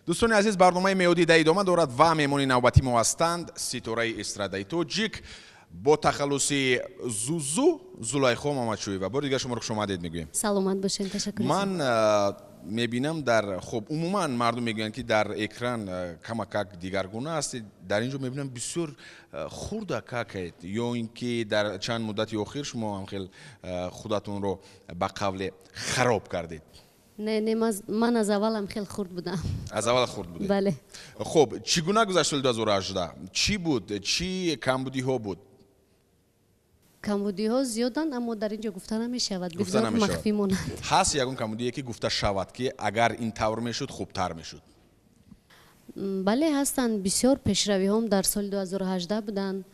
دوستان عزیز، برنامه میودی در ادامه دارد و مهمان نوبتی ما هستند ستاره استرادای توجیک با تخلص زوزو زلیخا محمدشویی. و بار دیگه شما رو خوش آمدید میگویم. سلامت باشین. تشکر. من میبینم در خب عموما مردم میگن که در اکران کمک دیگرگونه است، در اینجا میبینم بسیار خورده کاکید یا اینکه در چند مدت اخیر شما هم خیلی خودتون رو به قول خراب کردید. نه من از اول هم خیلی خورد بودم. از اول خورد بودید؟ بله. خب چگونه گذشت سال 2018؟ چی بود؟ چی کمبودی ها بود؟ کمبودی ها زیادن اما در اینجا گفته نمیشود. گفته نمیشود. مخفی مونند. هست یکون کمبودی که گفته شود که اگر این طور میشد خوبتر میشد؟ بله هستند. بسیار پیشروی هم در سال 2018 بودن.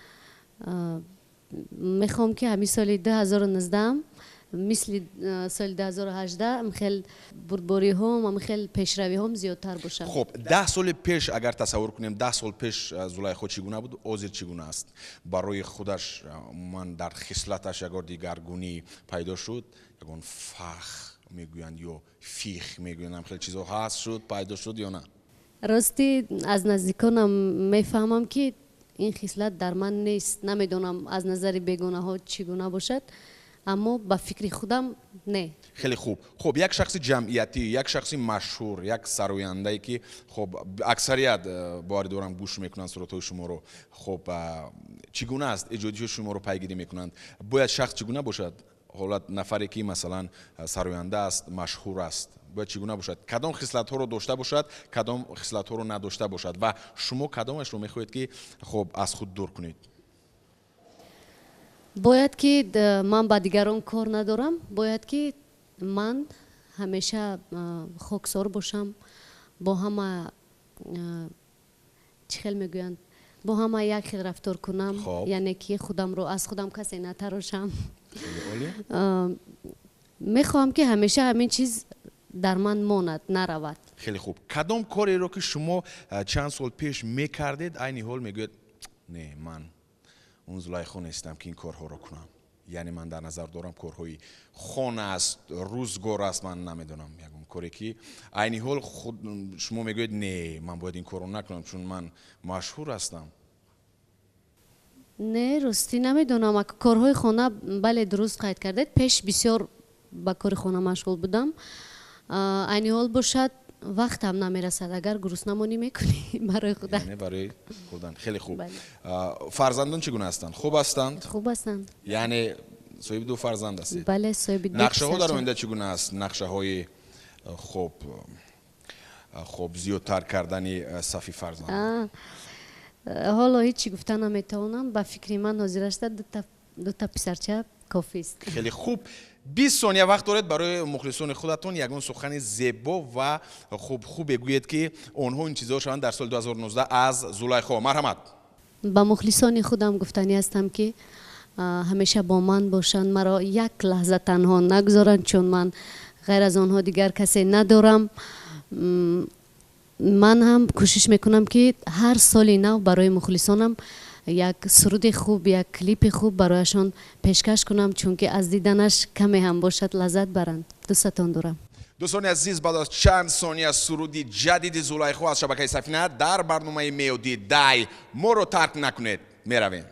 میخوام که همین سال 2019 مثل سال 2018 خیلی بردباری هم خیلی پیشروی هم زیادتر باشه. خب 10 سال پیش اگر تصور کنیم 10 سال پیش زلیخا چگونه بود؟ اوضاع چگونه است؟ برای خودش من در خصلتش اگر دیگرگونی پیدا شد، یگان فخ میگویند یا فیخ میگویند، خیلی چیزا هست شد پیدا شد یا نه؟ راستی از نزدیکانم میفهمم که این خصلت در من نیست. نمیدونم از نظر بیگانه ها چگونه باشد، اما با فکر خودم نه. خیلی خوب. خب یک شخص جمعیتی، یک شخص مشهور، یک سراینده‌ای که خب اکثریت بار دورم گوش میکنن صورت‌های شما رو، خب چگونه است ایجادی شما رو پیگیری میکنند؟ باید شخص چگونه باشد؟ حالت نفری که مثلا سراینده است، مشهور است، باید چگونه باشد؟ کدام خصلت‌ها رو داشته باشد، کدام خصلت‌ها رو نداشته باشد و شما کدامش رو میخواهید که خب از خود دور کنید؟ باید که من با دیگران کار ندارم. باید که من همیشه خاکسار باشم، با همه چی خیلی میگویند، با همه یک خیل رفتار کنم. یعنی که خودم رو از خودم کسی نتراشم. میخوام که همیشه همین چیز در من ماند، نرود. خیلی خوب. کدام کاری رو که شما چند سال پیش میکردید عین حال میگوید نه من اون زلیخا نیستم که این کارها رو کنم؟ یعنی من در نظر دارم کارهای خانه است، روزگار است، من نمیدونم یکم کاری که عین حال خود شما میگوید نه من باید این کارو نکنم چون من مشهور هستم. نه راستی نمیدونم. کارهای خانه بله درست قید کردید. پیش بسیار با کار خانه مشغول بودم. عین حال باشد وقت هم نمیرسد. اگر گرسنمونی میکنی برای خودم. یعنی برای خودم. خیلی خوب. فرزندان چگونه هستند؟ خوب هستند؟ خوب هستند. یعنی صاحب دو فرزند هستید؟ بله صاحب دو. نقشه ها در آینده چگونه است؟ نقشه های خوب زیادتر کردن صفی فرزند؟ حالا هیچی گفتن نمیتونم. با فکری من حاضر است دو تا پسرچه کافی است. خیلی خوب. 20 ثانیه وقت دارید برای مخلصان خودتون یگان سخن زیبا و خوب بگویید که آنها این چیزها شوند در سال 2019 از زلیخا. مرحمت. با مخلصان خودم گفتنی هستم که همیشه با من باشند، مرا یک لحظه تنها نگذارند، چون من غیر از آنها دیگر کسی ندارم. من هم کوشش میکنم که هر سال نو برای مخلصانم یک سرود خوب، یک کلیپ خوب برایشان پیشکش کنم، چون که از دیدنش کمی هم باشد لذت برند. دوستتان دارم. دوستان عزیز، بعد از چند ثانیه از سرودی جدید زلیخا از شبکه سفینه در برنامه میودی دای ما رو ترک نکنید. میرویم.